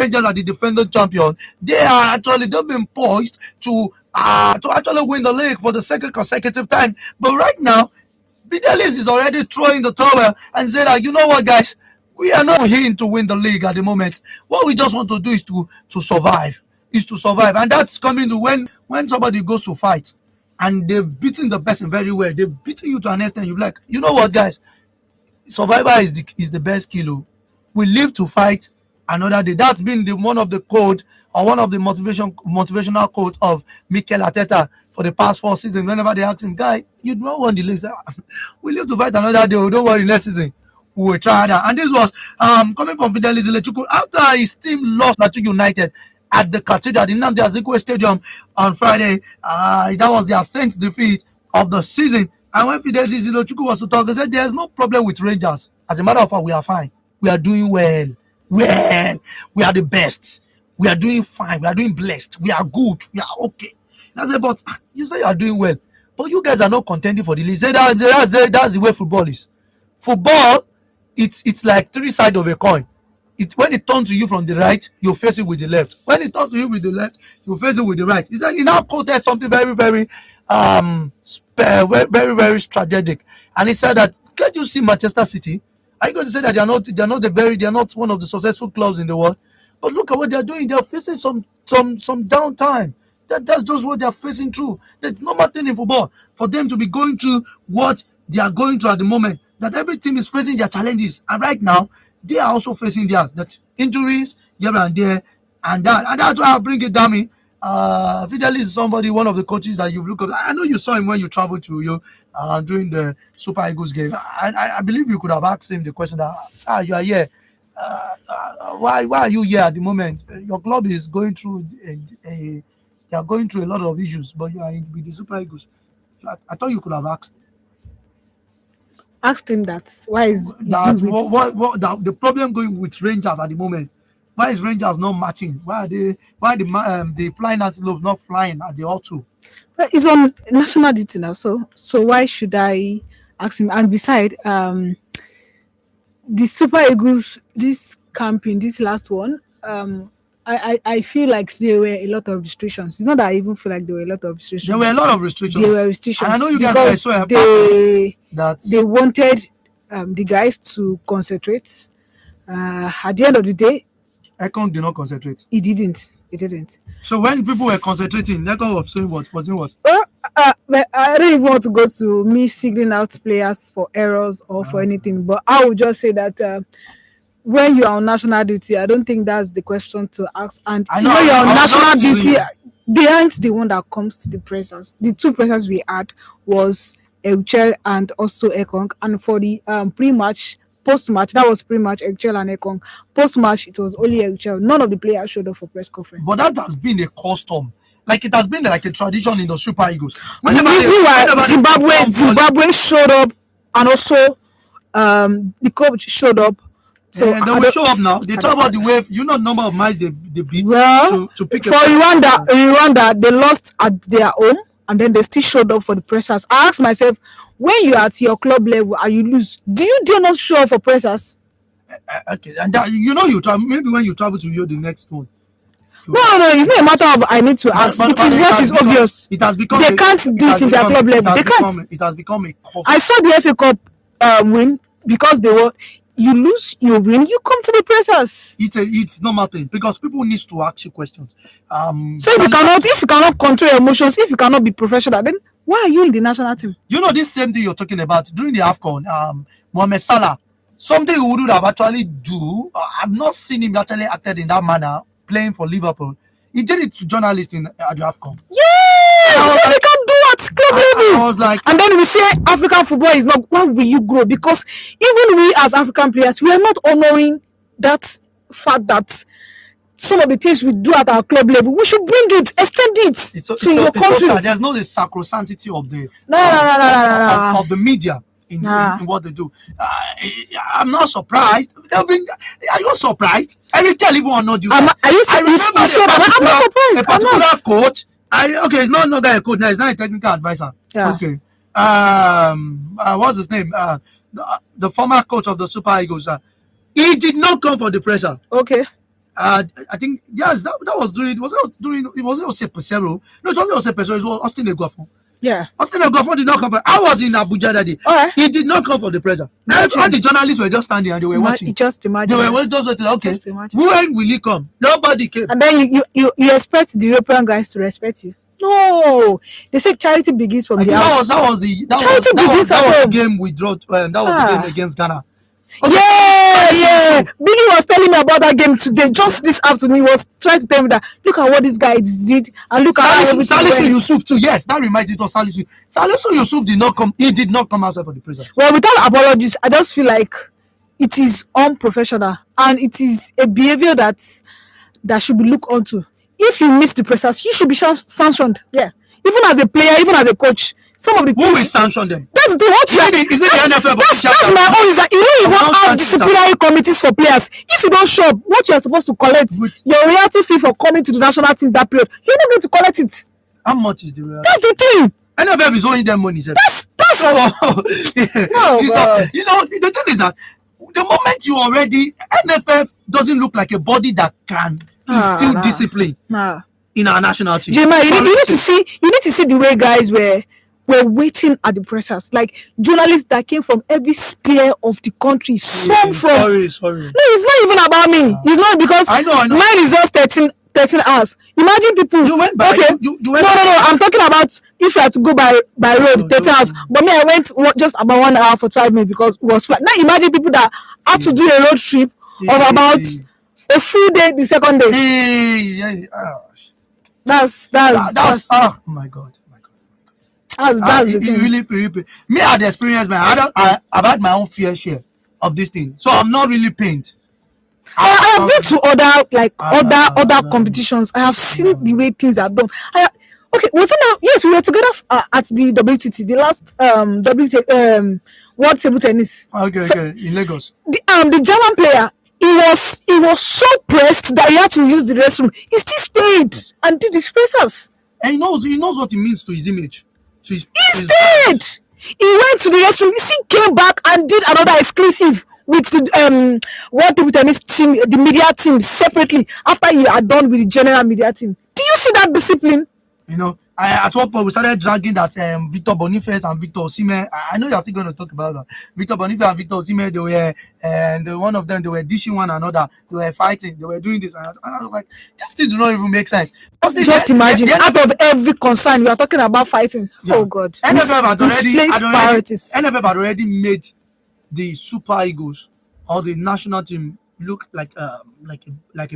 Rangers are the defending champion, they've been poised to actually win the league for the second consecutive time. But right now, Fidelis is already throwing the towel and said that, you know what, guys, we are not here to win the league at the moment. What we just want to do is to survive, and that's coming to when somebody goes to fight and they've beaten the person very well. They've beaten you to an extent. You're like, you know what, guys, survival is the best kilo. We live to fight another day. That's been one of the code, or one of the motivational quote of Mikel Arteta for the past 4 seasons. Whenever they ask him, guy, you don't want the league, say, we live to fight another day. Don't worry, next season we will try that. And this was coming from Fidelis Ilechukwu after his team lost to United at the Cathedral, the Nnamdi Azikiwe Stadium on Friday. That was their 10th defeat of the season. And when Fidelis Ilechukwu was to talk, he said there's no problem with Rangers. As a matter of fact, we are fine. We are doing well. Well, we are the best. We are doing fine. We are doing blessed. We are good. We are okay. And I said, but you say you are doing well, but you guys are not contending for the league. That's the way football is. Football, it's like three sides of a coin. When it turns to you from the right, you face it with the left. When it turns to you with the left, you face it with the right. He said he now quoted something very, very, very, very strategic, and he said that, can't you see Manchester City? Are you going to say that they are not one of the successful clubs in the world? But look at what they are doing. They are facing some downtime. That's just what they are facing through. There's normal thing in football for them to be going through what they are going through at the moment. That every team is facing their challenges, and right now they are also facing theirs. That injuries here and there, and that's why I bring it down. Fidelis is one of the coaches that you've looked at. I know you saw him when you traveled to during the Super Eagles game. I believe you could have asked him the question that, sir, you are here. Why are you here at the moment? Your club is going through you are going through a lot of issues, but you are with the Super Eagles. I thought you could have asked him that. Why is that the problem going with Rangers at the moment? Why is Rangers not matching? Why the flying antelopes not flying at the altar? But he's on national duty now, so why should I ask him? And beside, the Super Eagles, this campaign, this last one, I feel like there were a lot of restrictions. It's not that I even feel like there were a lot of restrictions. There were a lot of restrictions. There were restrictions. And I know you guys are so happy they wanted the guys to concentrate. At the end of the day, Ekong did not concentrate. He didn't. So when people were concentrating, Ekong was saying what? Was doing what? But I don't even want to go to me singling out players for errors or for anything. But I would just say that when you are on national duty, I don't think that's the question to ask. And when you're on national duty, they aren't the one that comes to the pressers. The two pressers we had was Euchel and also Ekong. And for the pre-match, post-match, that was pre-match Euchel and Ekong. Post-match, it was only Euchel. None of the players showed up for press conference. But that has been a custom. Like it has been like a tradition in the Super Eagles. Zimbabwe showed up, and also the coach showed up. So they will show up now. They talk about the wave. You know the number of miles they beat to pick for Rwanda, they lost at their home, and then they still showed up for the pressers. I asked myself, when you are at your club level and you lose, do you dare not show up for pressers? Okay, and that, maybe when you travel to the next one. No, it's not a matter of I need to ask. It is what is obvious. It has become. They can't do it in their club level. They can't. It has become a cost. I saw the FA Cup win because they were. You lose, you win, you come to the pressers. It's normal thing because people need to ask you questions. So if you cannot control your emotions, if you cannot be professional, then why are you in the national team? You know this same thing you're talking about during the AFCON. Mohamed Salah, something he would have actually do. I've not seen him actually acted in that manner playing for Liverpool. He did it to journalists at the AFCON. Yeah, they can't do at club level. I was like, and then we say African football is not. Why will you grow? Because even we as African players, we are not honoring that fact that some of the things we do at our club level, we should bring it, extend it to your country. There's no the sacrosanctity of the of the media in what they do. I'm not surprised. Are you surprised? I will tell everyone not you. I'm not surprised. A particular coach. It's not a coach now. It's not a technical advisor. Yeah. Okay. What's his name? The former coach of the Super Eagles. He did not come for the pressure. Okay. I think yes, that was during. Was it during? It wasn't Jose Pesero. No, it wasn't Jose Pesero. It was Austin Eguafon. Yeah. Austin Eguafon did not come. I was in Abuja that day. All right. He did not come for the presser. Imagine. All the journalists were just standing and they were watching. Just They imagine. were just waiting. Okay, Just imagine. when will he come? Nobody came. And then you expect the European guys to respect you. No, they say charity begins from I the think house. that was the game we drew. That was the game against Ghana. Okay. Yeah. Billy was telling me about that game today. Just this afternoon, he was trying to tell me that look at what this guy did and look at how everything Salisu went. Yusuf too. Yes, that reminds me. It was Salisu. Salisu Yusuf did not come. He did not come outside for the prison. Well, without apologies, I just feel like it is unprofessional and it is a behavior that should be looked onto. If you miss the pressers, you should be sanctioned. Yeah, even as a player, even as a coach. Some of the Who will sanction them? That's the what you are. Is it the NFF? That's my own. Is that you don't even have disciplinary committees for players. If you don't show up, what you are supposed to collect, your royalty fee for coming to the national team that period, you're not going to collect it. How much is the royalty? That's the thing. NFF is owing them money. That's no, you know, the thing is that the moment you already NFF doesn't look like a body that can instill discipline in our national team. Jema, you need to see the way guys were waiting at the pressers, like journalists that came from every sphere of the country. Sorry. No, it's not even about me. It's not because I know. Mine is just 13 hours. Imagine people. You went by. Okay. You went no. I'm talking about if you had to go by road, 13 hours. But me, I went just about 1 hour for 5 minutes because it was flat. Now imagine people that had to do a road trip of about a full day the second day. That's oh my God. That's the thing. Really, me, I had experience, man. I've had my own fair share of this thing, so I'm not really pained. I have been to other competitions. I have seen the way things are done. Okay, so now, yes, we were together at the WTT, the last World Table Tennis. Okay, in Lagos. The German player, he was so pressed that he had to use the restroom. He still stayed and did his pressers. And he knows what it means to his image. He stayed. He went to the restroom. He still came back and did another exclusive with the World Table Tennis team, the media team separately after he had done with the general media team. Do you see that discipline? You know, at one point we started dragging that Victor Boniface and Victor Osimhen. I know you're still going to talk about that. Victor Boniface and Victor Osimhen, they were, and one of them, they were dishing one another. They were fighting. They were doing this. And I was like, this thing does not even make sense. Just imagine, out of every concern, we are talking about fighting. Yeah. Oh God. NFF had already made the Super Eagles or the national team look like a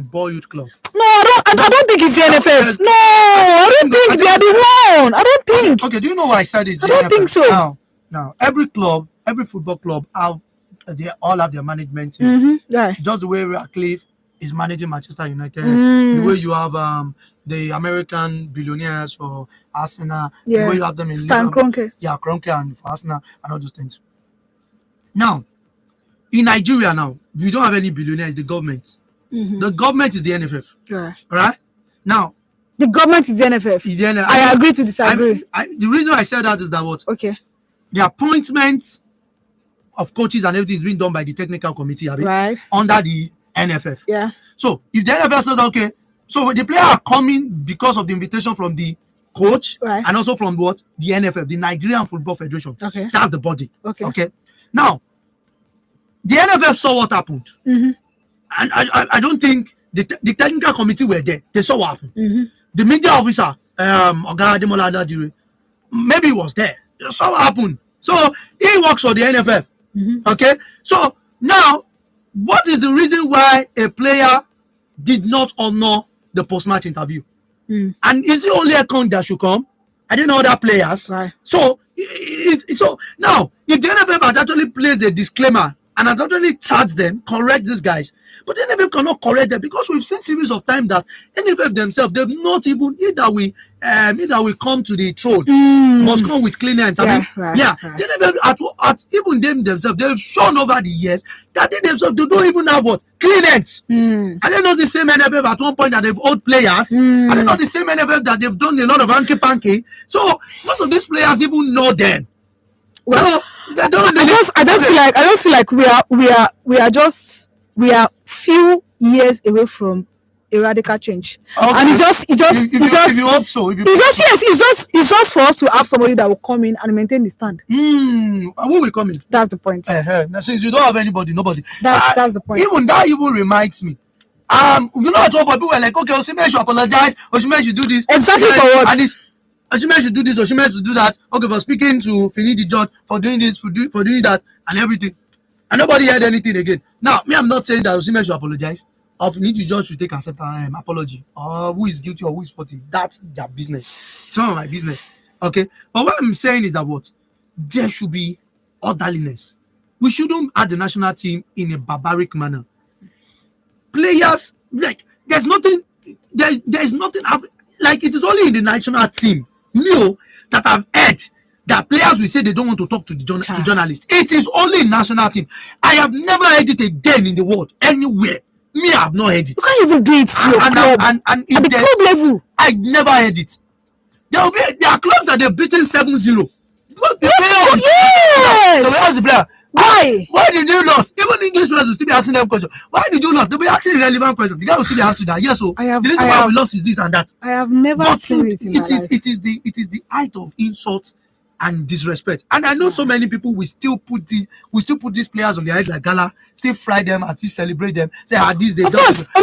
boyhood club. No, I don't think it's the NFF. No, I don't think they are the one. I don't think. Okay, do you know why I said it's the NFF? I don't think so. Now, every football club they all have their management team. Mm-hmm. Yeah. Just the way Ratcliffe is managing Manchester United, the way you have the American billionaires for Arsenal, the way you have them in Stan Kroenke. Yeah, Kroenke and for Arsenal and all those things. Now, in Nigeria now, we don't have any billionaires, the government. Mm-hmm. The government is the NFF. Yeah. Right? Now, the government is the NFF. I agree to disagree. The reason I said that is that what? Okay. The appointment of coaches and everything is being done by the technical committee, right? Under the NFF. Yeah. So if the NFF says okay, so the players are coming because of the invitation from the coach, right, and also from what? The NFF, the Nigerian Football Federation. Okay. That's the body. Okay. Now, the NFF saw what happened. Mm-hmm. And I don't think the technical committee were there. They saw what happened. Mm-hmm. The media officer, Oga Ademola Adajire, maybe was there. They saw what happened. So he works for the NFF. Mm-hmm. Okay. So now, what is the reason why a player did not honor the post-match interview? Mm. And is the only account that should come? I didn't know other players. Right. So now, if the NFF had actually placed a disclaimer and had actually charged them, correct these guys, but the NFF cannot correct them because we've seen series of time that NFF themselves, they've not even either we come to the throne, must come with clean hands. Right. The NFF at even them themselves, they've shown over the years that they themselves they don't even have what clean hands. Are they not the same NFF at one point that they've owed players? Are they not the same NFF that they've done a lot of hanky panky? So most of these players even know them. Well, so, I just feel like we are just we are few years away from a radical change, and Okay. If you hope so, if you it's pray just so. yes, it's just for us to have somebody that will come in and maintain the stand. Who will come in? That's the point. Now, since you don't have anybody, nobody. That's the point. Even that even reminds me. You know, at one point people were like, okay, Osimhen should apologize. Osimhen should do this. Exactly for what? And this. Osimhen should do this. Osimhen should do that. Okay, for speaking to Finidi George, for doing this, for doing that, and everything. And nobody heard anything again. Now, me, I'm not saying that Osimhen should apologize. Or Finidi George should take accept apology. Or who is guilty or who is faulty. That's their business. It's not my business. Okay? But what I'm saying is that what? There should be orderliness. We shouldn't add the national team in a barbaric manner. Players, like, there's nothing, there's nothing, like, it is only in the national team, that I've heard that players will say they don't want to talk to the to journalists. It is only in national team. I have never heard it again in the world, anywhere. Me, I have not heard it. You can't even do it to your club. And at the club level, I never heard it. There are clubs that they've beaten 7-0. Yes. Why did you lose? Even English players will still be asking them questions. Why did you lose? They'll be asking relevant questions. The guy will still be asking that. Yes, so the reason why we lost is this and that. I have never seen it in my life. It is the height of insult and disrespect. And I know so many people will still put these players on their head like gala, still fry them and still celebrate them. Say, this they Of don't. course. No.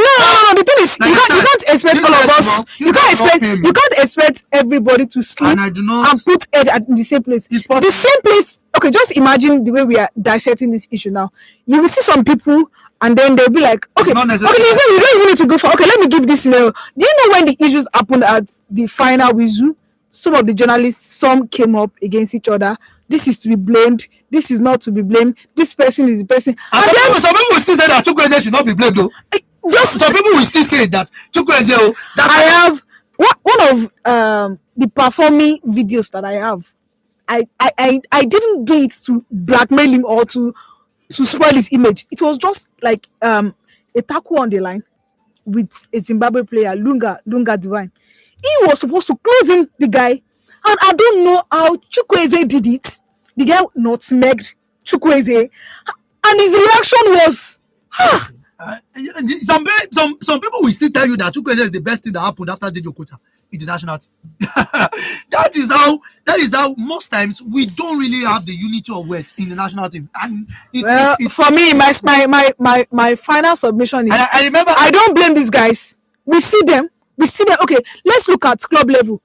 The thing is, you can't expect all of us. You can't expect everybody to sleep And I do not. and put head at the same place. It's possible. The same place. Okay, just imagine the way we are dissecting this issue now. You will see some people, and then they'll be like, okay, not okay, necessary. you don't even need to go for. Okay, let me give this scenario. Do you know when the issues happened at the final with Zoo? Some of the journalists, some came up against each other. This is to be blamed. This is not to be blamed. This person is the person. And some people will still say that Chukwueze should not be blamed, though. Some people will still say that Chukwueze. I have one of the performing videos that I have. I didn't do it to blackmail him or to spoil his image. It was just like a tackle on the line with a Zimbabwe player, Lunga Divine. He was supposed to close in the guy, and I don't know how Chukwueze did it. The guy nutmegged Chukwueze, and his reaction was, some people will still tell you that Chukwueze is the best thing that happened after Dejo Kota in the national team. That is how most times we don't really have the unity of words in the national team. And for me, my final submission is, I remember, I don't blame these guys. We see them. Okay, let's look at club level.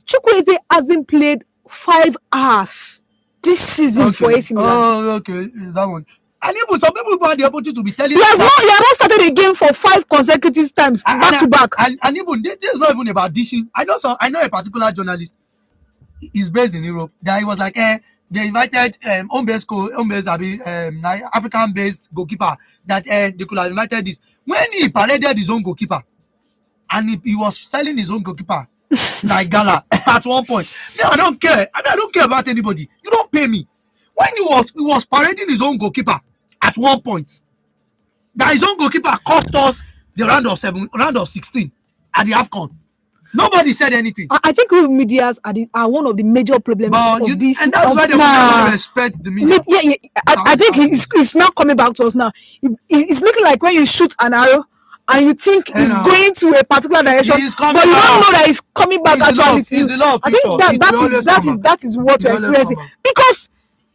Chukwueze hasn't played 5 hours this season for AC Milan. Oh, okay, that one. And even some people had the opportunity to be telling. He has not started a game for 5 consecutive times, back to back. And even this is not even about dishing. I know a particular journalist. He's based in Europe. That he was like, they invited African-based goalkeeper that they could have invited this. When he paraded his own goalkeeper, and he was selling his own goalkeeper like gala at one point. No, I don't care. I don't care about anybody. You don't pay me. When he was parading his own goalkeeper at one point, that his own goalkeeper cost us the round of 16 at the AFCON. Nobody said anything. I think we medias are one of the major problems of this. And that's why they don't respect the media. Yeah. I think he's not coming back to us now. It's making like when you shoot an arrow and you think it's going to a particular direction, but you don't know that it's coming back actually to you. I think that is what we're experiencing. Because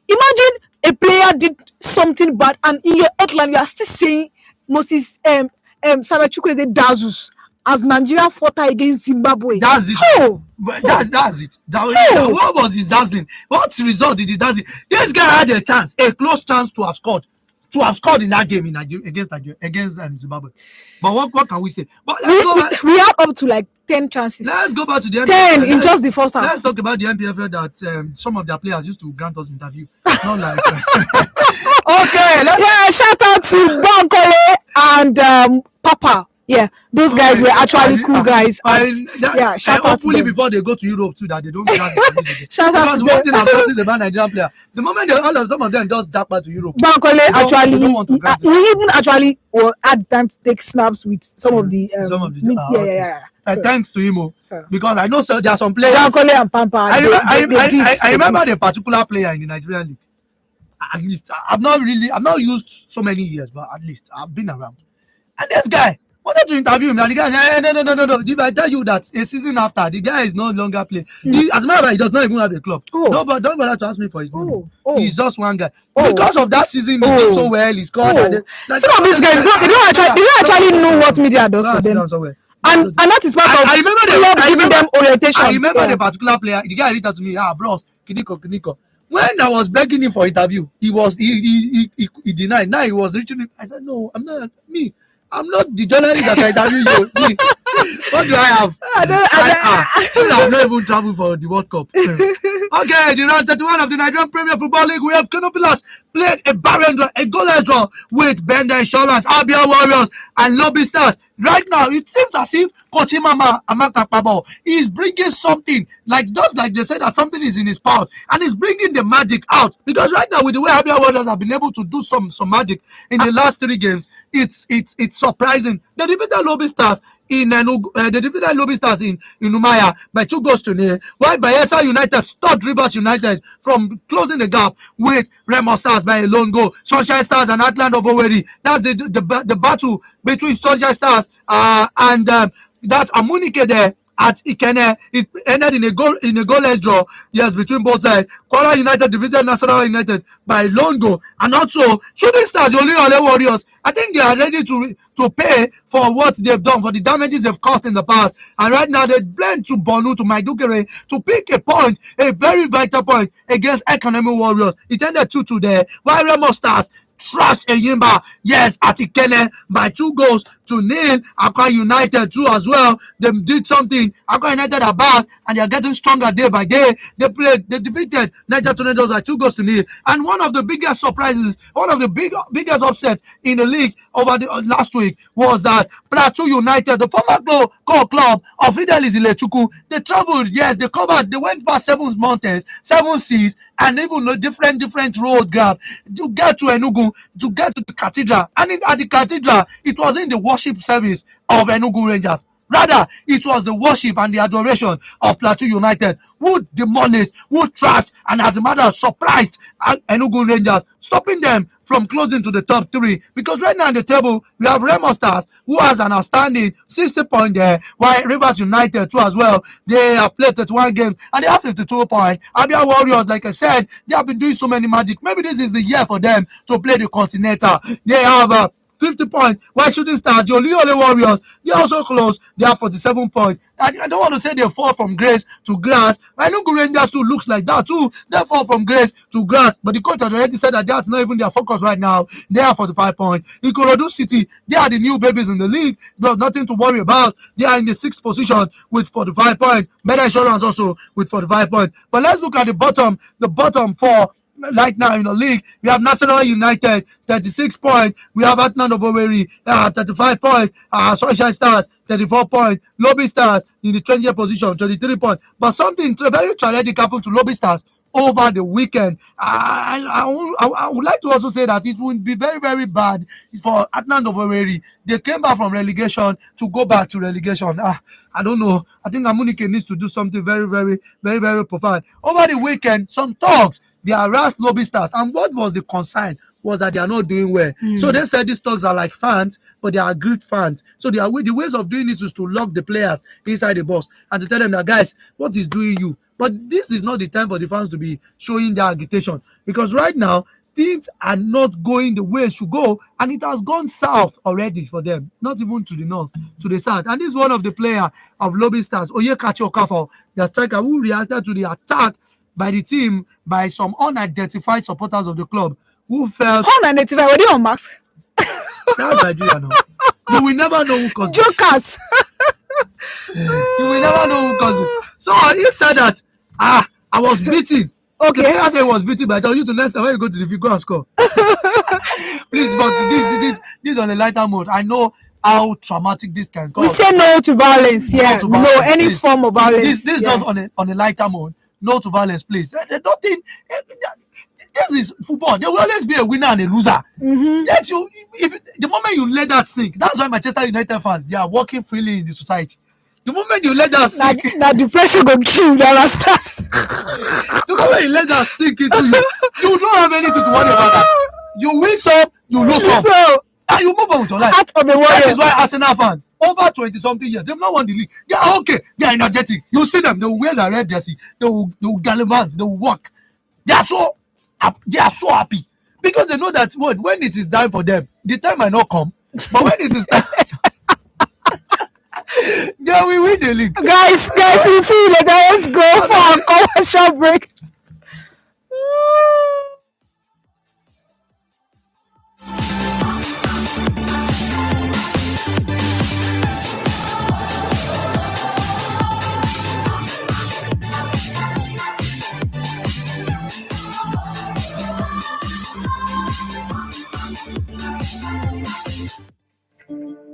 imagine a player did something bad, and in your headline you are still saying Moses Samuel Chukwueze Dazus as Nigeria fought against Zimbabwe. That's it. That's it. What was his dazzling? What result did he dazzle? This guy had a close chance to have scored in that game against Zimbabwe. But what can we say? But we had up to like 10 chances. Let's go back to the 10 in just the first half. Let's talk about the NPFL that some of their players used to grant us interview. Not like okay. Shout out to Bankole and Papa. Yeah, those guys were actually cool guys. Shout out to them. Before they go to Europe too, that they don't grant interviews. Because one thing I've noticed about Nigerian player, the moment some of them just jackpot to Europe. Bankole actually, he even actually had time to take snaps with some of the thanks to him, because I know there are some players. Bankole and Pampa. I remember the particular player in the Nigerian league. At least I've not used so many years, but at least I've been around. And this guy wanted to interview him, and the guy said, no, no, no, no, no. If I tell you that a season after, the guy is no longer playing. As a matter of fact, he does not even have a club. Oh, No, but don't bother to ask me for his name. oh, oh, He's just one guy. oh, Because of that season, he did so oh, well. He scored. And oh. like, Some of these guys they don't actually know what media does go for and sit them, down somewhere. and that is part of I remember club giving them orientation. I remember Yeah. the particular player. The guy reached out to me. Bros, Kiniko. When I was begging him for interview, he denied. Now he was reaching me. I said, no, I'm not me. I'm not the journalist that I interview you. Me. What do I have? I've not even traveled for the World Cup. Okay, the round 31 of the Nigerian Premier Football League, we have Canopilas played a barren draw, a goalless draw with Bender Insurance, Abia Warriors, and Lobby Stars. Right now, it seems as if Kochimama Amakapabo is bringing something, like just like they said that something is in his pouch, and he's bringing the magic out. Because right now, with the way Abia Warriors have been able to do some magic in the last 3 games, it's surprising. They defeated Lobby Stars in they defeated Lobby Stars in Umaya by 2 goals to 0, while Bayelsa United stopped Rivers United from closing the gap with Remo Stars by a lone goal. Sunshine Stars and Atland of Owerri. That's the battle between Sunshine Stars and that's Amunike there at Ikene. It ended in a goalless draw. Yes, between both sides. Kwara United defeated National United by lone goal, and also Shooting Stars, Oluyole Warriors. I think they are ready to pay for what they've done, for the damages they've caused in the past. And right now they blend to Bonu, to Maiduguri, to pick a point, a very vital point against Economic Warriors. It ended 2-2 there. While Remo Stars trashed Eyimba, yes, at Ikene by 2 goals to 0. Akwa United too as well. They did something. Akwa United are back and they are getting stronger day by day. They defeated Niger Tornadoes by 2 goals to 0. And one of the biggest surprises, one of the biggest upsets in the league over the last week was that Plateau United, the former core club of Fidelis Ilechukwu, they traveled, yes, they went past 7 mountains, 7 seas, and even different road grab to get to Enugu, to get to the cathedral. And at the cathedral, it wasn't the worship service of Enugu Rangers. Rather, it was the worship and the adoration of Plateau United, who demolished, who trashed, and as a matter of surprised Enugu Rangers, stopping them from closing to the top 3. Because right now in the table, we have Remo Stars, who has an outstanding 60 points there, while Rivers United too as well. They have played 31 games and they have 52 points. Abia Warriors, like I said, they have been doing so many magic. Maybe this is the year for them to play the Continental. They have 50 points. Why Shooting Stars, the Oluyole Warriors, they are also close. They have 47 points. I don't want to say they fall from grace to grass. I know Rangers too looks like that too. They fall from grace to grass. But the coach has already said that that's not even their focus right now. They are 45 points. Ikorodu City, they are the new babies in the league. There's nothing to worry about. They are in the 6th position with 45 points. Better Insurance also with 45 points. But let's look at the bottom 4. Right now in the league, we have National United 36 points. We have Atnan of Owerri 35 points. Sunshine Stars 34 points. Lobby Stars in the 20th position 23 points. But something very tragic happened to Lobby Stars over the weekend. I would like to also say that it would be very, very bad for Atnan of Owerri. They came back from relegation to go back to relegation. I don't know. I think Amunike needs to do something very, very, very, very profound. Over the weekend, some talks, they harassed Lobby Stars, and what was the concern was that they are not doing well. So they said these thugs are like fans, but they are good fans. So the ways of doing it is to lock the players inside the box and to tell them that, guys, what is doing you? But this is not the time for the fans to be showing their agitation, because right now things are not going the way it should go, and it has gone south already for them, not even to the north, to the south. And this is one of the players of Lobby Stars, Oyekachi Okafor, the striker, who reacted to the attack by the team by some unidentified supporters of the club who felt unidentified. Were they on mask? That's Nigeria now. You will never know who caused it. Jokers. You will never know who caused it. So he said that I was beaten. Okay. The player said he was beaten, but I tell you to next time when you go to the field, go and score. Please, but this on a lighter mode. I know how traumatic this can cause. We say no to violence. Yeah, no any please. Form of violence. This is just on a lighter mode. No to violence, please. Don't think this is football. There will always be a winner and a loser. Yes, the moment you let that sink, that's why Manchester United fans, they are walking freely in the society. The moment you let that sink, Now depression go kill you. the moment you let that sink into you, you don't have anything to worry about that. You win some, you lose some, So, and you move on with your life. heart of a That warrior. is why Arsenal fan over 20-something years, they've not won the league. They are okay. They are energetic. You see them. They will wear the red jersey. They will gallivant. They will walk. They are so happy because they know that when it is time for them, the time might not come. But when it is time, they will win the league. Guys, we'll see you later. Let's go for a commercial break.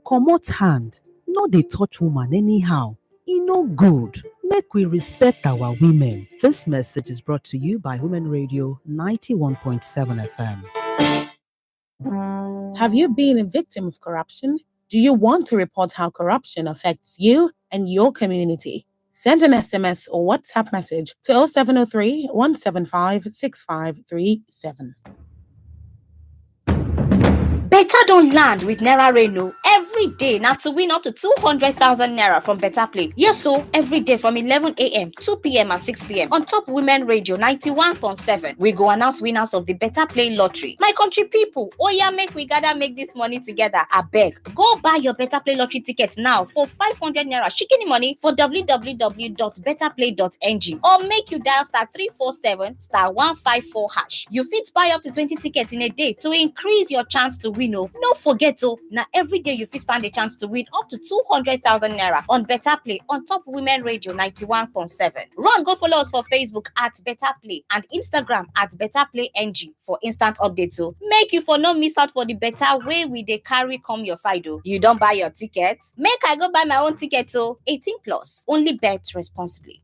Comot hand, no dey touch woman anyhow. E no good. Make we respect our women. This message is brought to you by Women Radio 91.7 FM. Have you been a victim of corruption? Do you want to report how corruption affects you and your community? Send an SMS or WhatsApp message to 0703 175 6537. Better don't land with Naira Reno every day now to win up to 200,000 Naira from Better Play. Yes, so every day from 11 a.m., 2 p.m. and 6 p.m. on Top Women Radio 91.7, we go announce winners of the Better Play lottery. My country people, oh yeah, make this money together. I beg, go buy your Better Play lottery tickets now for 500 Naira shikini money for www.betterplay.ng or make you dial *347 *154 hash. You fit buy up to 20 tickets in a day to increase your chance to win. No forget now every day you fit stand a chance to win up to 200,000 Naira on Better Play on Top Women Radio 91.7. Run, go follow us for Facebook at Better Play and Instagram at Better Play NG for instant updates. So make you for no miss out for the better way we dey carry come your side. You don't buy your tickets, make I go buy my own ticket. 18 plus, only bet responsibly.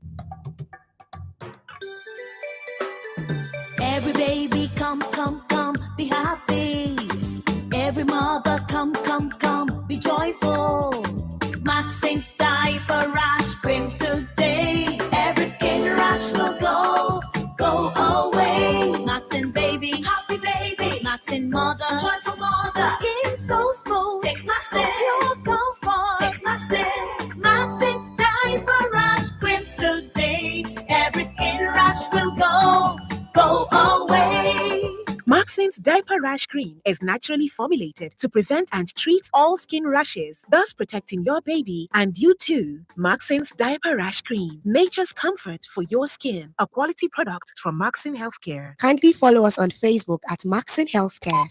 Every baby come, be happy. Every mother come, be joyful. Maxine diaper rash cream today. Every skin rash will go away. Maxine baby, happy baby. Maxine mother, joyful mother. Skin so smooth. Take Maxine, pure comfort. Take Maxine diaper rash cream today. Every skin rash will go away. Maxine's Diaper Rash Cream is naturally formulated to prevent and treat all skin rashes, thus protecting your baby and you too. Maxine's Diaper Rash Cream, nature's comfort for your skin. A quality product from Maxine Healthcare. Kindly follow us on Facebook at Maxine Healthcare.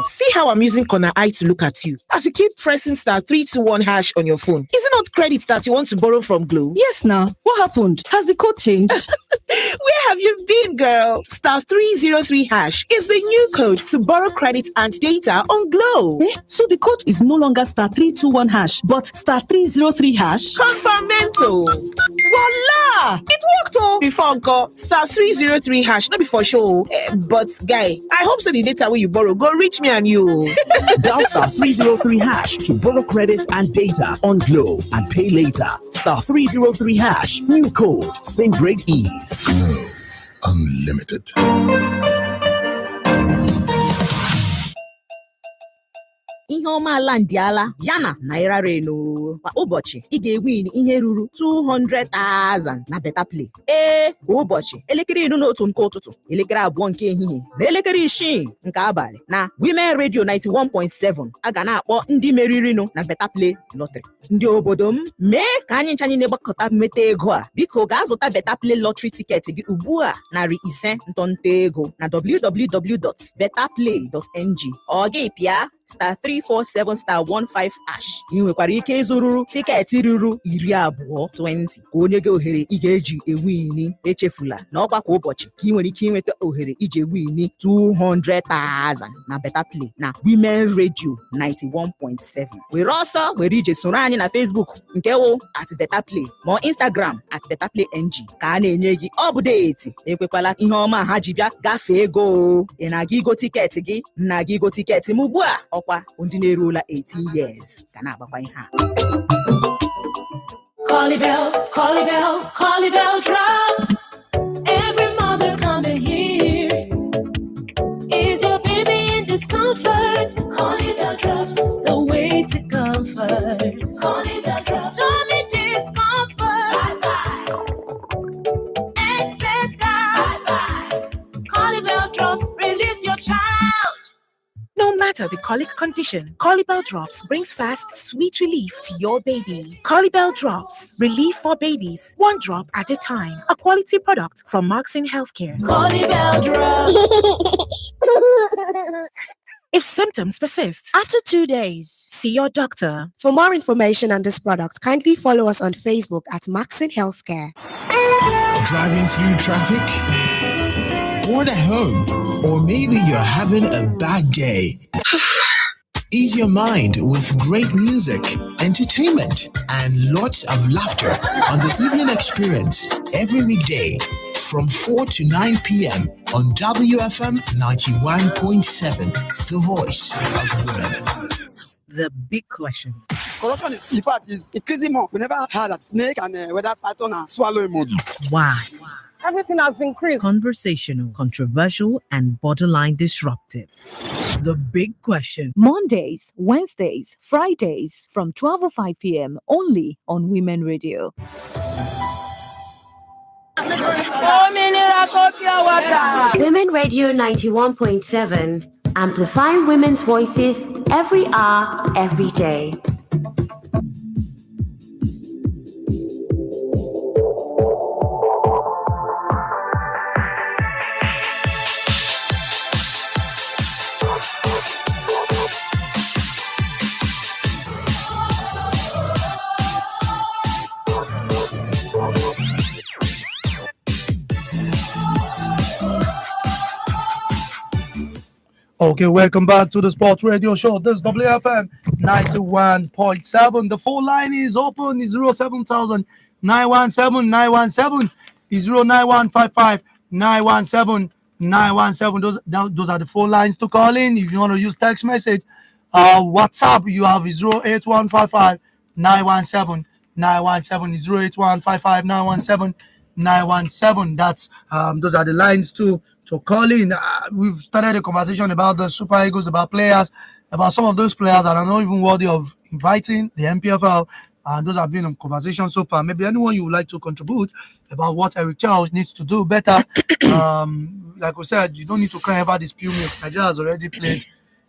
See how I'm using corner eye to look at you as you keep pressing *321 hash on your phone. Is it not credit that you want to borrow from Glow? Yes, now. What happened? Has the code changed? Where have you been, girl? *303 hash is the new code to borrow credit and data on Glow. So the code is no longer *321 hash, but *303 hash? Confirmento. Voila! It worked before Uncle. *303 hash, not before show. But guy, I hope so the data where you borrow go reach me and you. Dial *303 hash to borrow credit and data on Glow and pay later. *303 hash, new code, same great ease. Glow Unlimited. Ihe ọma ala ndiala yana Naira Reno kwa ụbọchị ị ga-ewin ihe ruru 200,000 na Better Play. Kwa ụbọchị elekere 11 nke ụtụtụ, elekere 2 nke ehihie na elekere 6 nke abalị na Women Radio 91.7 a ga na-akpọ ndị meririnụ na Better Play lottery. Ndị obodo m mee ka anyị nchanye na-egbakọta mmeta ego a, biko gaa zụta Better Play lottery ticket gị ugbu a $500 ntọntọ ego na www.betterplay.ng ọ gị pịa *347*15 hash. Ị nwekwara ike ịzụrụrụ tiketi ruru 20 ka onye gị ohere ị ga-eji ewini. Echefula na ọkwa kwa ụbọchị ka ị nwere ike ịnweta ohere iji ewini 200,000 na Better Play na Women Radio 91.7. Were ọsọ were ije soro anyị na Facebook nke wụ @BetterPlay ma Instagram @BetterPlayNG ka a na-enye gị update. Ekwekwala ihe ọma ha ji bịa gafee ego. Ị na-aga igo tiketi gị, na-aga igo tiketi m ugbu a ọkwa ndị na-eruola 18 years ka na-agbakwa ihe a. Colibel drops. Every mother coming here. Is your baby in discomfort? Colibel drops, the way to comfort. Colibel drops, tummy discomfort. Bye-bye. Excess gas. Bye-bye. Colibel drops relieves your child. No matter the colic condition, Colibel Drops brings fast, sweet relief to your baby. Colibel Drops, relief for babies, one drop at a time. A quality product from Markson Healthcare. Colibel drops. If symptoms persist After 2 days. see your doctor. For more information on this product, kindly follow us on Facebook at Maxin Healthcare. Driving through traffic? Bored at home? Or maybe you're having a bad day. Ease your mind with great music, entertainment, and lots of laughter on the evening experience every weekday from 4 to 9 p.m. on WFM 91.7, the voice of women. The big question. Corruption is, in fact, is increasing more. We never had a snake and whether python and swallow a moon. Why? Everything has increased. Conversational, controversial, and borderline disruptive. The big question. Mondays, Wednesdays, Fridays from 12:05 p.m. only on Women Radio. Women Radio 91.7, amplifying women's voices every hour, every day. Okay, welcome back to the Sports Radio Show. This is WFM 91.7. The phone line is open. It's 07000 917 917. It's 09155 917 917. Those are the phone lines to call in. If you want to use text message, WhatsApp, you have 08155 917 917. It's 08155 917 917. That's those are the lines to call in. We've started a conversation about the Super Eagles, about players, about some of those players that are not even worthy of inviting the MPFL. And those have been a conversation so far. Maybe anyone you would like to contribute about what Eric Charles needs to do better. Like we said, you don't need to cry about this pure milk. Nigeria has already played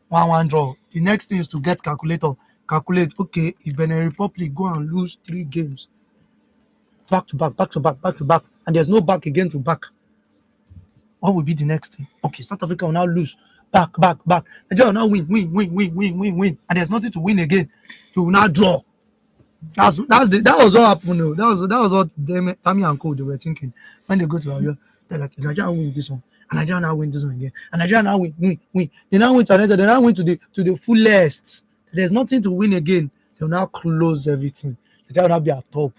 1-1 draw. The next thing is to get calculator. Calculate, okay, if Benin Republic go and lose 3 games, back to back, and there's no back again to back, what will be the next thing? Okay, South Africa will now lose. Back. Nigeria will now win. And there's nothing to win again. You will now draw. That was what happened. No. That was what Tammy and Co they were thinking. When they go to Ayo, they're like, Nigeria will win this one. And Nigeria now win this one again. And Nigeria now win. They now win to another. They now win to the fullest. There's nothing to win again. They'll now close everything. Nigeria will now be at top.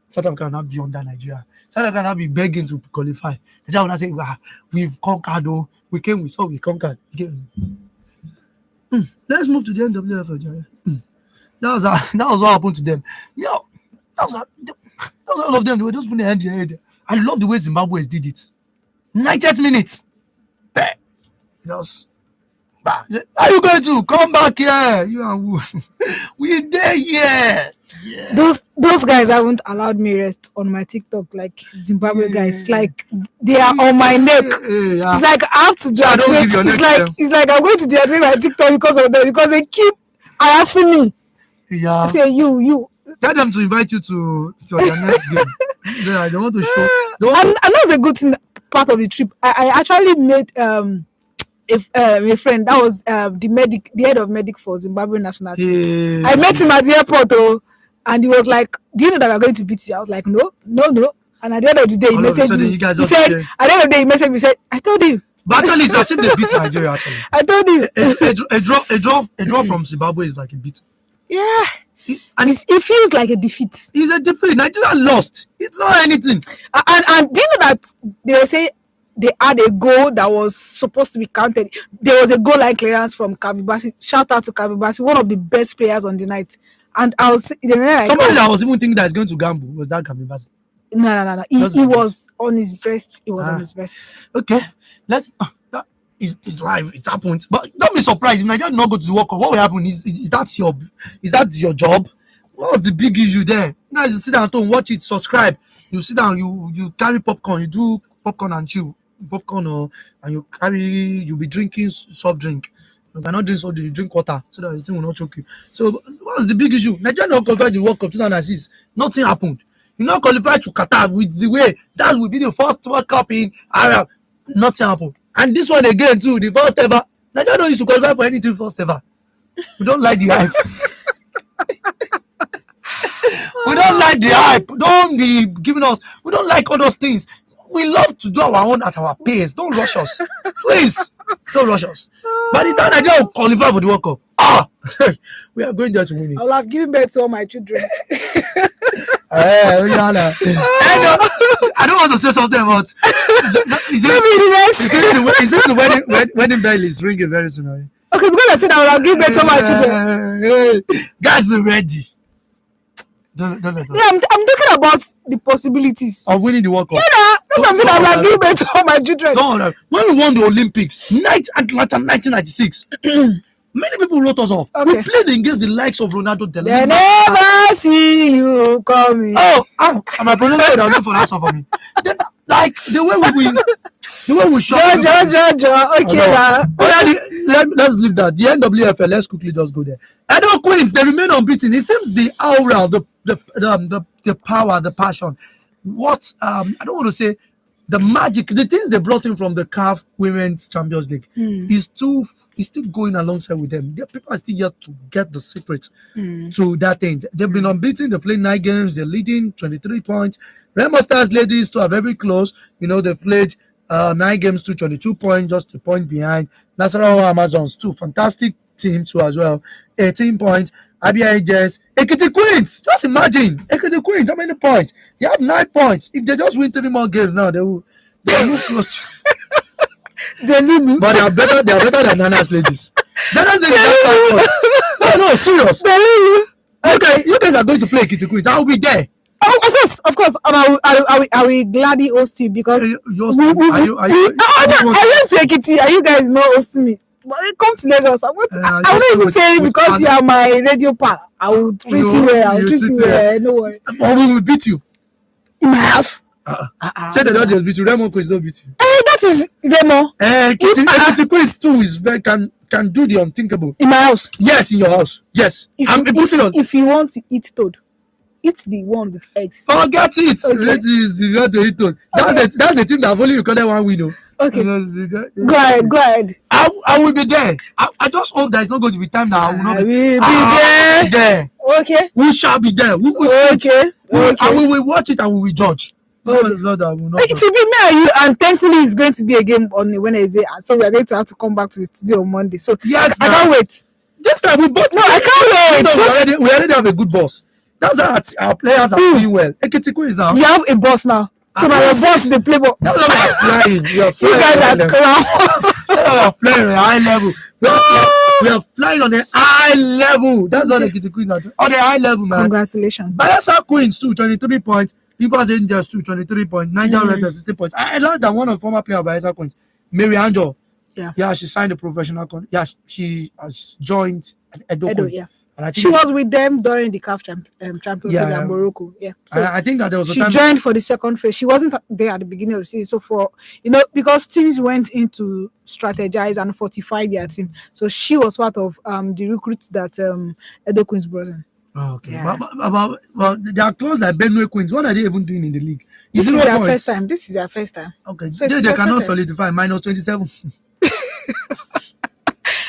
South Africa will not be under Nigeria. South Africa will not be begging to qualify. Nigeria will not say, we've conquered, oh, we came, we saw, we conquered. Let's move to the NWF. That was what happened to them. That was all of them. They were just putting their hand in their head. I love the way Zimbabwe did it. 90th minutes. Just, are you going to come back here? You and who? We there, yeah. Those guys haven't allowed me rest on my TikTok, like Zimbabwe guys. Like they are on my neck. It's like I have to deactivate. It's like I'm going to deactivate my TikTok because of them, because they keep harassing me. Yeah. Say you. Tell them to invite you to their next game. They don't want to show. And that's a good thing. Part of the trip, I actually made a friend that was the head of medic for Zimbabwe national team. I met him at the airport, and he was like, "Do you know that we're going to beat you?" I was like, "No." And at the end of the day, he messaged me. He said, "At the end of the day, he messaged me. He said, I told you." But actually, it's as if they beat Nigeria. Actually, I told you. A draw from Zimbabwe is like a beat. Yeah. And it feels like a defeat. It's a defeat. Nigeria lost. It's not anything. And do you know that they were saying they had a goal that was supposed to be counted? There was a goal line clearance from Kavibasi. Shout out to Kavibasi, one of the best players on the night. And I was like, somebody that was even thinking that is going to gamble was that Gambia. No. He was on his best. He was on his best. Okay, let's. That is live. It happened, but don't be surprised if Nigeria not go to the World Cup. What will happen? Is that your job? What's the big issue there? You guys, you sit down at home, watch it, subscribe. You sit down, you carry popcorn, you do popcorn and chew popcorn, and you'll be drinking soft drink. You cannot drink soda, you drink water so that the thing will not choke you. So what's the big issue? Nigeria not qualified the World Cup 2006. Nothing happened. You not qualified to Qatar with the way that will be the first World Cup in Arab. Nothing happened. And this one again too, the first ever. Nigeria don't used to qualify for anything first ever. We don't like the hype. We don't like the hype. Don't be giving us. We don't like all those things. We love to do our own at our pace. Don't rush us. Please. Don't rush us. By the time Nigeria will qualify for the World Cup, we are going there to win it. I'll have given birth to all my children. I don't want to say something about. He says the wedding bell is ringing very soon. Right? Okay, because I said I will have given birth to all my children. Guys, be ready. Don't let us. Yeah, I'm talking about the possibilities of winning the World Cup. Yeah, that's what I'm saying. I will have given birth to all my children. Don't worry. When we won the Olympics, Atlanta 1996. Many people wrote us off. Okay. We played against the likes of Ronaldo. They never see you coming. Oh, am I pronouncing that for that for me? Then, like the way we shot. Okay, let's leave that. The WFM. Let's quickly just go there. Edo Queens, they remain unbeaten. It seems the aura, the power, the passion. What I don't want to say. The magic, the things they brought in from the CAF Women's Champions League is still going alongside with them. People are still yet to get the secret to that thing. They've been unbeaten. They played 9 games. They're leading 23 points. Remo Stars ladies too are very close. You know, they've played 9 games to 22 points, just a point behind. Nasarawa Amazons too, fantastic team too as well. 18 points. Abia Jazz, Ekiti Queens. Just imagine, Ekiti Queens. How many points? They have 9 points. If they just win 3 more games now, they will move close. But they are better. They are better than Nana's ladies. Nana's ladies have 5 points. No, serious. You guys are going to play Ekiti Queens. I will be there. Oh, of course. I will gladly host you because I went to Ekiti and you guys not hosting me. But come to Lagos. I won't even say because you are my radio pal. I will treat you well. I will treat you well. No worry. Or we will beat you in my house. Say they don't just beat you. Remo Quiz don't beat you. That is Remo. Ekiti Quiz too is very can do the unthinkable. In my house. Yes, in your house. Yes. If you want to eat toad, eat the one with eggs. Forget it. Okay. That is the one to eat toad. That's a team that have only recorded 1 win. Okay. Go ahead. I will be there. I just hope there is not going to be time that I will not be there. Okay. We shall be there. Okay. And we will watch it and we will judge. Okay. It will be me and you, and thankfully it's going to be a game on Wednesday, so we are going to have to come back to the studio on Monday. So yes, I can't wait. This time we both. No, I can't wait. We already have a good boss. That's how our players are playing well. Ekiti is out. You have a boss now. So my boss is the playboy. That's why we are flying. You guys are clown. We are flying on a high level. We are flying on a high level. That's what Ekiti Queens are doing. On a high level, man. Congratulations. Bayelsa Queens too, 23 points. Rivers Angels too, 23 points. Niger Rangers 60 points. I learned that one of the former player of Bayelsa Queens, Mary Angel. Yeah, she signed a professional contract. Yeah, she has joined Edo. Yeah. And I think she was with them during the CAF Champions League in Morocco. Yeah. So I think that there was she joined for the second phase. She wasn't there at the beginning of the season. So for because teams went in to strategize and fortify their team. So she was part of the recruits that Edo Queens brought in. Oh, okay. Yeah. But they are close like Benue Queens. What are they even doing in the league? This is their first time. This is their first time. Okay. So they cannot solidify minus 27.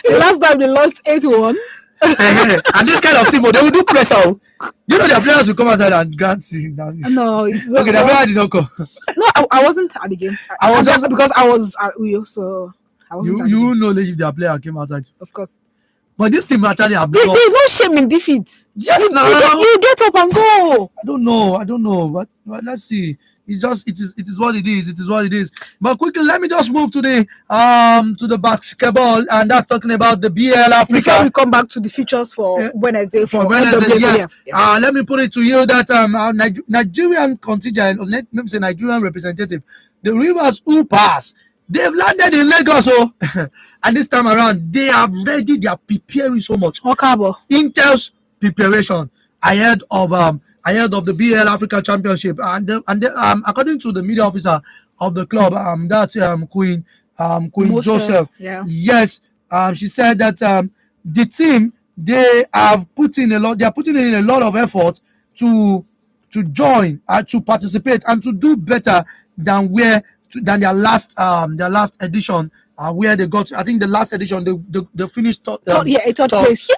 The last time they lost 8-1. And this kind of team, they will do pressure. You know their players will come outside and grant. No. Okay, the player did not come. No, I wasn't at the game. I was just because I was at Uyo, so I wasn't. You know if their player came outside. Of course. But this team actually have There's lost. no shame in defeat. Yes, now. You get up and go. I don't know. But let's see. It is what it is. It is what it is. But quickly, let me just move to the basketball, and that's talking about the BL Africa. Before we come back to the features for Wednesday For Wednesday, yes. Yeah. Let me put it to you that our Nigerian contingent, or let me say Nigerian representative, the Rivers Upas, they've landed in Lagos, and this time around they are ready. They are preparing so much. Intel's preparation ahead of the BL Africa Championship, and according to the media officer of the club, that's Queen Joseph. Yeah. Yes, she said that the team, they have put in a lot. They are putting in a lot of effort to join, to participate, and to do better than their last edition. Where they got, I think the last edition they finished third place.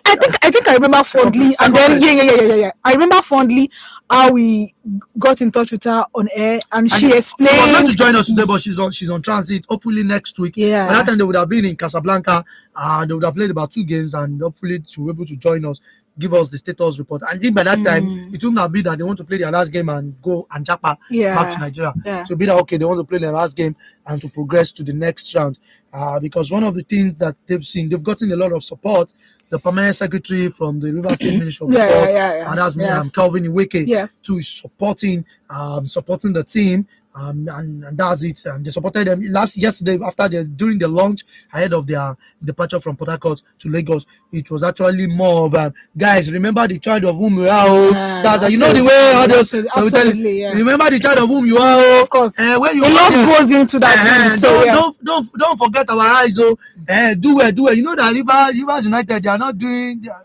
I think I remember fondly, and then yeah. I remember fondly how we got in touch with her on air, and she explained. She was meant to join us today, but she's on transit. Hopefully next week. Yeah. By that time they would have been in Casablanca. They would have played about 2 games, and hopefully she will be able to join us, give us the status report. And I think by that time it will not be that they want to play their last game and go and japa back to Nigeria. Yeah. To be that okay, they want to play their last game and to progress to the next round. Because one of the things that they've gotten a lot of support. The permanent secretary from the Rivers State Ministry of Sports, and that's me, Calvin Iweke, to supporting the team, and that's it. And they supported them yesterday during the launch ahead of their departure from Port Harcourt to Lagos. It was actually more of guys, remember the child of whom you are. That's you know the way others. Remember the child of whom you are. Of course, when you a lot goes into that. So don't forget our eyes. Do well. You know that Rivers United, they are not doing. They are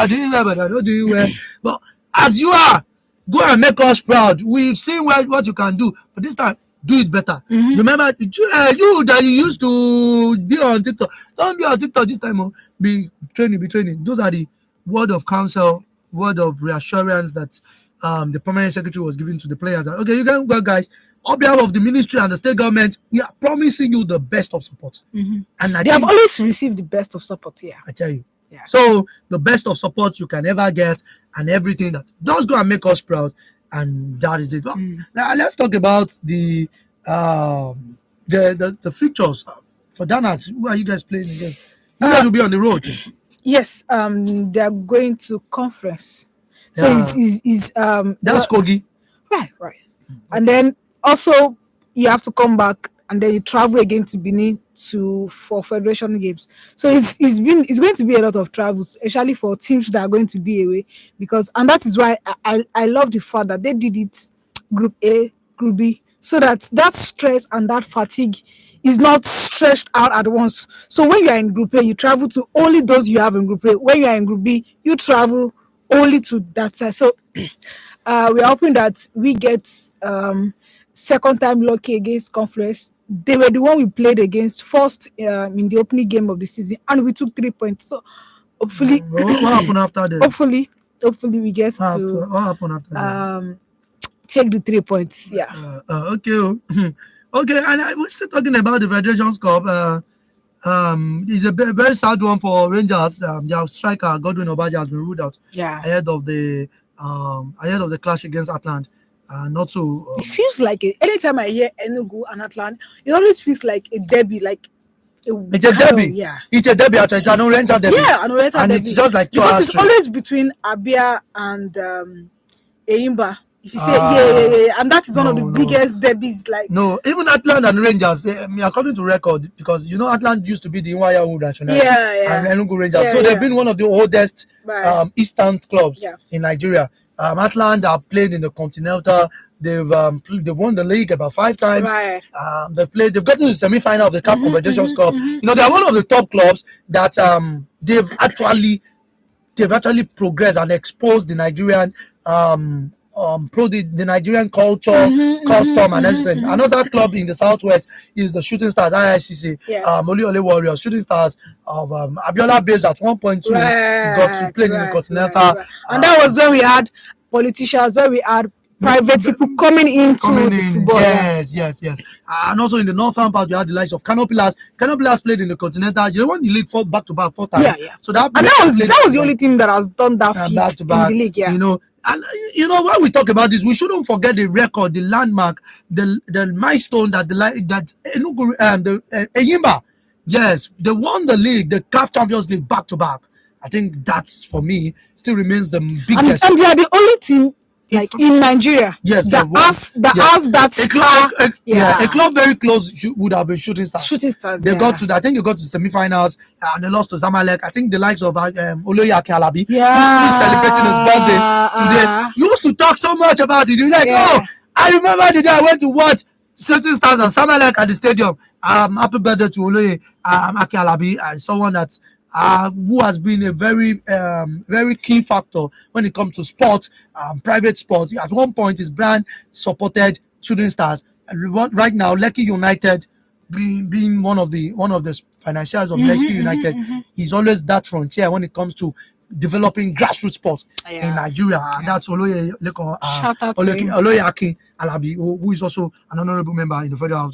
doing well, but they are not doing well. But as you are, go and make us proud. We've seen what you can do, but this time do it better. Remember, you that you used to be on TikTok, don't be on TikTok this time. Be training. Those are the word of counsel, word of reassurance that the permanent secretary was giving to the players. Okay, you can go, guys. On behalf of the ministry and the state government, we are promising you the best of support. And they have always received the best of support here. I tell you. Yeah. So the best of support you can ever get, and everything that does go and make us proud, and that is it. Well, now let's talk about the fixtures for Danax. Who are you guys playing against? You guys will be on the road. Yes, they are going to conference. So is that's Kogi. Right. And then also you have to come back, and then you travel again to Benin for Federation Games. So it's going to be a lot of travels, especially for teams that are going to be away, and that is why I love the fact that they did it Group A, Group B, so that stress and that fatigue is not stretched out at once. So when you are in Group A, you travel to only those you have in Group A. When you are in Group B, you travel only to that side. So we are hoping that we get second time lucky against Conference. They were the one we played against first in the opening game of the season, and we took 3 points. So hopefully, what happened after that? Hopefully we get what happened after that? Check the 3 points. Yeah. Okay. Okay, and we're still talking about the Federations Cup. It's a very sad one for Rangers. Their striker Godwin Obaja has been ruled out. Ahead of the clash against Atlanta. Not so. It feels like it. Anytime I hear Enugu and Atlanta, it always feels like a derby. It's a derby. It's a derby. Actually, it's an Oriental derby. Yeah, an Oriental derby. And it's just like 2 because hours it's always between Abia and Eimba. If you say and that is one of the biggest derbies. No, even Atlanta and Rangers. According to record, because Atlanta used to be the Nwayahu National and Enugu Rangers, so they've been one of the oldest Eastern clubs in Nigeria. Atlanta have played in the Continental. They've won the league about 5 times. They've gotten to the semi-final of the CAF Confederations Cup. They're one of the top clubs that they've actually progressed and exposed the Nigerian the Nigerian culture, custom, and everything. Another club in the southwest is the Shooting Stars, IICC, Oliole Warriors. Shooting Stars of Abiola Babes at 1.2 got to play in the Continental. And that was when we had politicians, where we had private people coming into the football. Yes. And also in the northern part, you had the likes of Canopilas. Canopilas played in the Continental. You know, when the league fought back to back 4 times. Yeah. So that was the only team that has done that feat back to back in the league. Yeah. You know, and when we talk about this, we shouldn't forget the record, the landmark, the milestone that Enugu, Eyimba, yes, they won the league, the CAF Champions League back to back. I think that's, for me, still remains the biggest. And they are the only team in Nigeria. Yes, that has that a club very close would have been Shooting Stars. They got to, I think they got to semi-finals and they lost to Zamalek. I think the likes of Oloye Akinlabi, who's celebrating his birthday today. You used to talk so much about it. You're like, I remember the day I went to watch Shooting Stars and Zamalek at the stadium. Happy birthday to Oloye Akinlabi, someone that who has been a very very key factor when it comes to sport, private sport. At one point, his brand supported Shooting Stars. And right now, Lekki United being one of the financiers of Lekki United, he's always that frontier when it comes to developing grassroots sports in Nigeria. And that's Oloye Akinlabi, who is also an honorable member in the Federal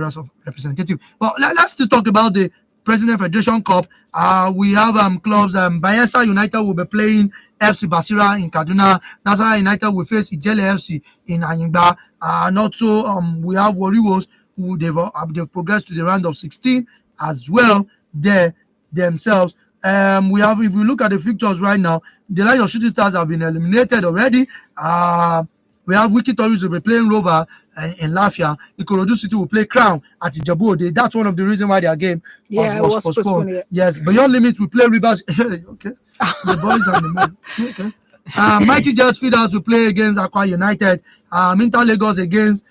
House of Representatives. But let's still talk about the President Federation Cup. We have clubs. Bayelsa United will be playing FC Basira in Kaduna. Nasarawa United will face Ijele FC in Ayingba. And also we have Warriors who they've progressed to the round of 16 as well there themselves. We have, if we look at the fixtures right now, the likes of Shooting Stars have been eliminated already. We have Wiki Tories will be playing Rover in Lafia. Ikorodu City will play Crown at Ijebu-Ode. That's one of the reasons why their game was postponed. Yeah. Yes, Beyond Limits will play Rivers. Okay. The boys and the men. Okay. Mighty Jets Feeders will play against Aqua United. Inter Lagos against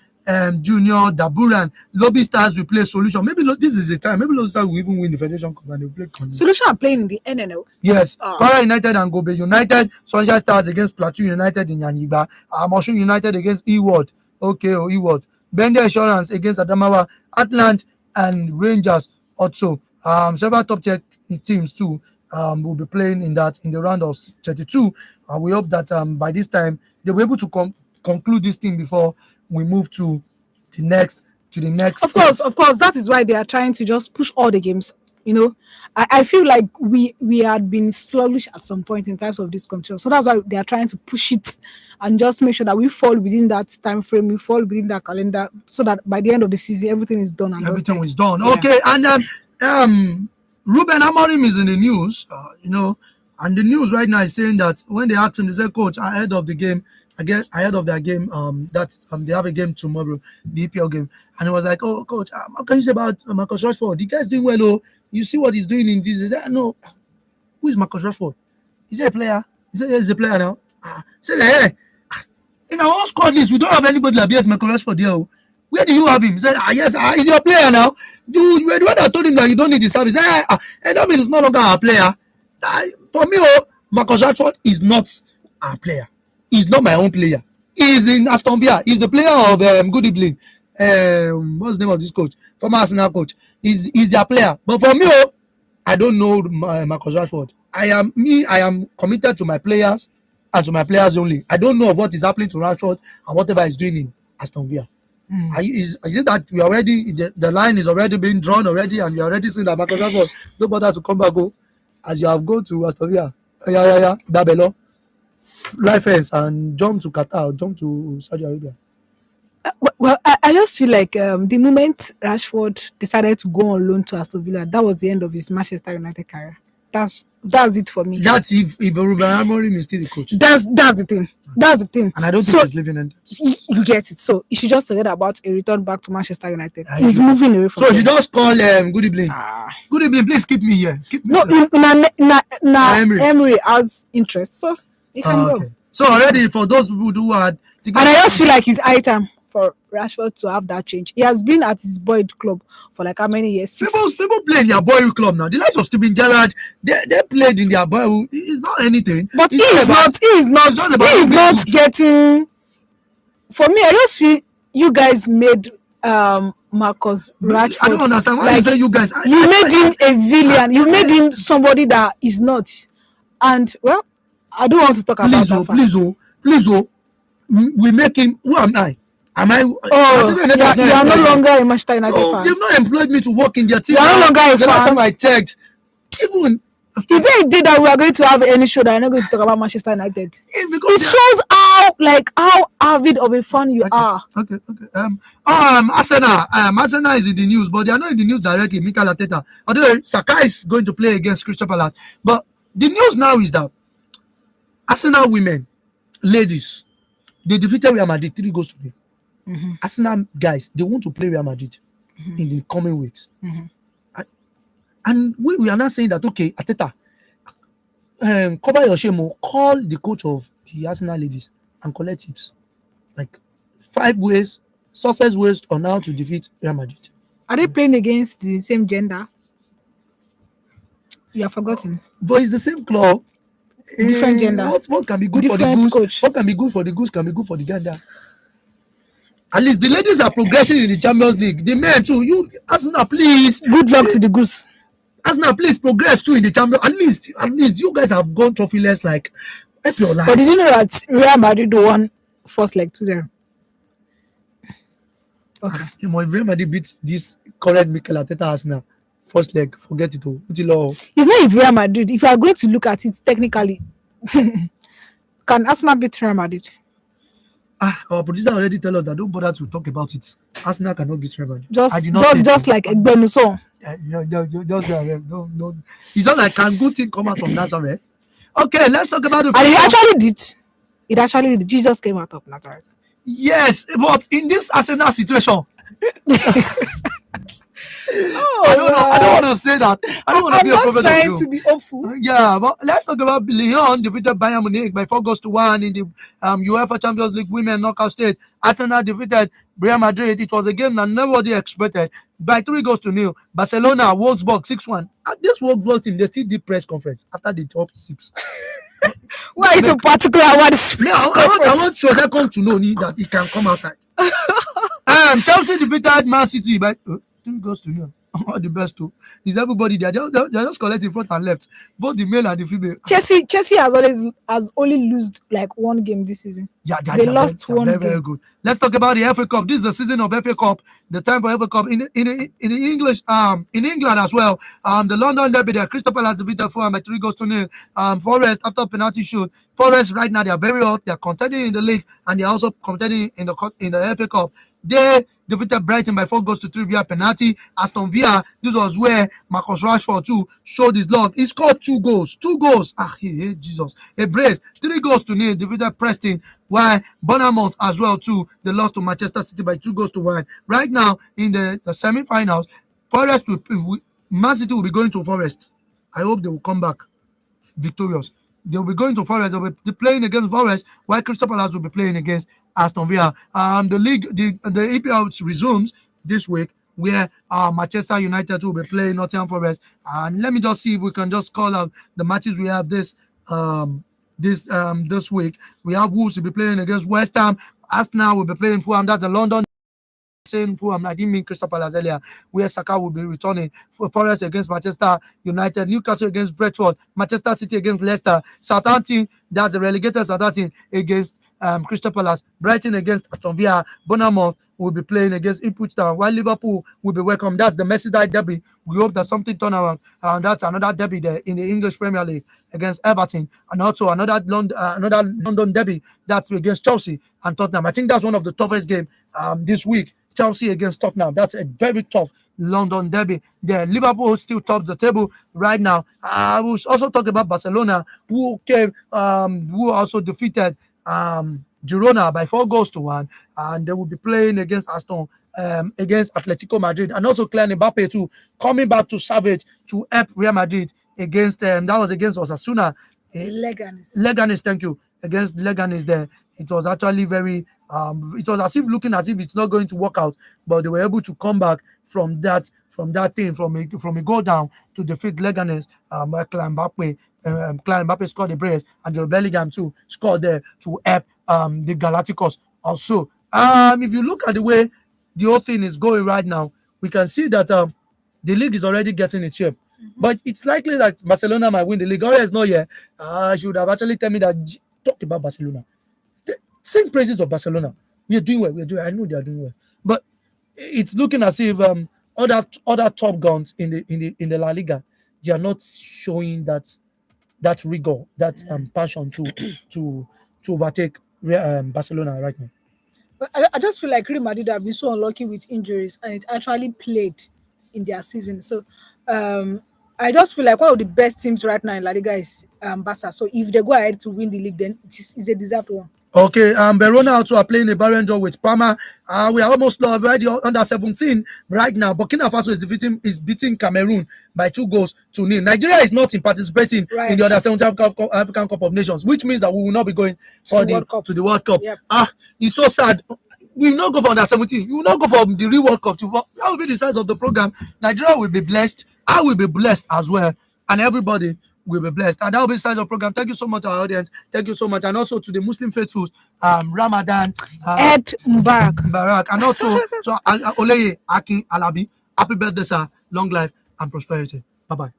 Junior Daburan. Lobby Stars will play Solution. Maybe this is the time. Maybe Lobby Stars will even win the Federation Cup and they'll play Solution are playing in the NNL. Yes. Kwara United and Gobe United. Sunshine Stars against Plateau United in Yanyiba. Moshun United against Eward. Okay, Eward. Bender Insurance against Adamawa. Atlant and Rangers also. Several top tier teams too will be playing in the round of 32. We hope that by this time they'll be able to conclude this thing before we move to the next. Of course, that is why they are trying to just push all the games. You know, I feel like we had been sluggish at some point in terms of this competition, so that's why they are trying to push it and just make sure that we fall within that time frame, we fall within that calendar, so that by the end of the season everything is done. Everything is done. Yeah. Okay, and Ruben Amorim is in the news. And the news right now is saying that when they asked him, they said, "Coach, ahead of their game, that they have a game tomorrow, the EPL game," and he was like, "Oh, Coach, what can you say about Marcus Rashford? The guy's doing well. Oh, you see what he's doing in this." No, who is Marcus Rashford? Is he a player? He said, "He's a player now." Say, hey, in our own squad list, we don't have anybody like Marcus Rashford here. Where do you have him? He said, yes, he's your player now. Dude, you were the one that told him that you don't need the service. And that means he's no longer our player. For me, Marcus Rashford is not our player. He's not my own player. He's in Aston Villa. He's the player of Good Evening. What's the name of this coach? Former Arsenal coach. He's their player. But for me, I don't know Marcus Rashford. I am committed to my players and to my players only. I don't know of what is happening to Rashford and whatever he's doing in Aston Villa. Is it that we already the line is already being drawn already, and we already seen that Marcus Rashford don't bother to come back as you have gone to Aston Villa, Dabelo, Life and jump to Qatar, jump to Saudi Arabia. Well, I just feel like the moment Rashford decided to go on loan to Aston Villa, that was the end of his Manchester United career. That's it for me. That's if Ruben Amorim is still the coach. That's the thing. That's the thing. And I don't think he's leaving in. You get it. So you should just forget about a return back to Manchester United. He's moving away from. So you just call Good Evening. Good Evening, please keep me here. Keep me Emery has interest, so he can go. So already for those people who had, and I just feel like it's high time for Rashford to have that change. He has been at his boyhood club for like how many years? People play in their boyhood club now. The likes of Steven Gerrard, they played in their boyhood. It's not anything. But he is not getting. For me, I just feel you guys made Marcus Rashford. I don't understand why you say you guys. You made him a villain. You made him somebody that is not. And well, I don't want to talk about that. Please. we make him. Who am I? Am I? Oh, Manchester United has you not are no employed me. longer a Manchester United No, fan. they've not employed me to work in their team. You are no now. longer a The last fan. time I checked, even Is there a day that we are going to have any show that I'm not going to talk about Manchester United? because It shows how avid of a fan you are. Okay. Arsenal is in the news, but they are not in the news directly. Mikel Arteta, although Saka is going to play against Crystal Palace, but the news now is that Arsenal women, ladies, they defeated Real Madrid 3 goals to 0. Arsenal guys, they want to play Real Madrid in the coming weeks, and we are not saying that okay, Arteta, cover your shame, call the coach of the Arsenal ladies and collect tips, like 5 ways, success ways on how to defeat Real Madrid. Are they playing against the same gender? You have forgotten. But it's the same club. Different gender. What can be good for the Different goose? coach. What can be good for the goose can be good for the gander. At least the ladies are progressing in the Champions League. The men too. You Arsenal, please. Good luck to the goose. Arsenal, please progress too in the Champions. At least you guys have gone trophyless. Like, help your life. But did you know that Real Madrid won first leg 2-0? Okay. If Real Madrid beat this current Mikel Arteta Arsenal first leg, forget it all. It's not if Real Madrid. If you are going to look at it technically, can Arsenal beat Real Madrid? Our producer already tell us that don't bother to talk about it. Arsenal cannot beat Real Madrid. Just like Egbenuso. Just no. It's not like can good thing come out from Nazareth. Okay, let's talk about the. And it actually did. It actually did. Jesus came out of Nazareth. Yes, but in this Arsenal situation, I don't want to say that. I don't want to be a prophet. I'm trying to be hopeful. Yeah, but let's talk about Lyon defeated Bayern Munich by 4 goals to 1 in the UEFA Champions League women knockout stage. Arsenal defeated Real Madrid. It was a game that nobody expected by 3 goals to 0. Barcelona, Wolfsburg 6-1. At this Wolfsburg team, they still did press conference after the top 6. Why is so particular about this press conference? I want Jose come to know that he can come outside. Chelsea defeated Man City by 3 goals to 0. All the best too. Is everybody there? They're just collecting front and left, both the male and the female. Chelsea has only lost like 1 game this season. Yeah, they lost one game. Very good. Let's talk about the FA Cup. This is the season of FA Cup. The time for FA Cup in English. In England as well. The London derby, the Crystal Palace defeated Fulham by 3 goals to 0. Forest after penalty shoot. Forest right now they are very hot. They are contending in the league and they are also contending in the FA Cup. They defeated Brighton by 4 goals to 3 via penalty. Aston Villa, this was where Marcus Rashford too showed his luck. He scored 2 goals. 2 goals. Jesus. A brace. 3 goals to 0. Defeated Preston. While Bournemouth as well too. They lost to Manchester City by 2 goals to 1. Right now in the semi-finals, Man City will be going to Forest. I hope they will come back victorious. They will be going to Forest. They will be playing against Forest, while Crystal Palace will be playing against Aston Villa. The league, the EPL resumes this week, where Manchester United will be playing Nottingham Forest. And let me just see if we can just call out the matches we have this week. We have Wolves will be playing against West Ham. Arsenal will be playing Fulham. That's the London. Saying Fulham, I didn't mean Crystal Palace earlier, where Saka will be returning. For Forest against Manchester United, Newcastle against Brentford, Manchester City against Leicester, Southampton, that's the relegated Southampton against Crystal Palace, Brighton against Aston Villa, Bournemouth will be playing against Ipswich Town, while Liverpool will be welcome. That's the Merseyside derby. We hope that something turn around. That's another derby there in the English Premier League against Everton, and also another London derby that's against Chelsea and Tottenham. I think that's one of the toughest games this week. Chelsea against Tottenham. That's a very tough London derby. There, Liverpool still tops the table right now. I will also talk about Barcelona, who also defeated Girona by 4 goals to 1, and they will be playing against Atletico Madrid, and also Kylian Mbappe too, coming back to Savage to help Real Madrid against that was against Osasuna. Leganes, thank you. Against Leganes there. It was actually very it was looking as if it's not going to work out, but they were able to come back from a goal down to defeat Leganes. Kylian Mbappe scored the brace, and Joe Bellingham too scored there to help the Galacticos also. If you look at the way the whole thing is going right now, we can see that the league is already getting its shape. But it's likely that Barcelona might win the league. Aurel is not here. She would have actually told me that. Talk about Barcelona. sing praises of Barcelona. We are doing well. We are doing. I know they are doing well, but it's looking as if other top guns in the La Liga, they are not showing that rigor, that passion to overtake Barcelona right now. But I just feel like Real Madrid have been so unlucky with injuries, and it actually played in their season. So I just feel like one of the best teams right now in La Liga is Barca. So if they go ahead to win the league, then it's a deserved one. Okay, Verona also are playing a barren draw with Parma. We are almost already under 17 right now. Burkina Faso is beating Cameroon by 2-0. Nigeria is not participating in the under 17 African Cup of Nations, which means that we will not be going to the World Cup. Yep. It's so sad. We will not go for under 17. We will not go for the real World Cup. That will be the size of the program. Nigeria will be blessed. I will be blessed as well, and everybody will be blessed. And that will be the size of the program. Thank you so much, our audience. Thank you so much, and also to the Muslim faithfuls, Ramadan, Eid Mubarak, and also to Oleye Akin Alabi. Happy birthday, sir. Long life and prosperity. Bye bye.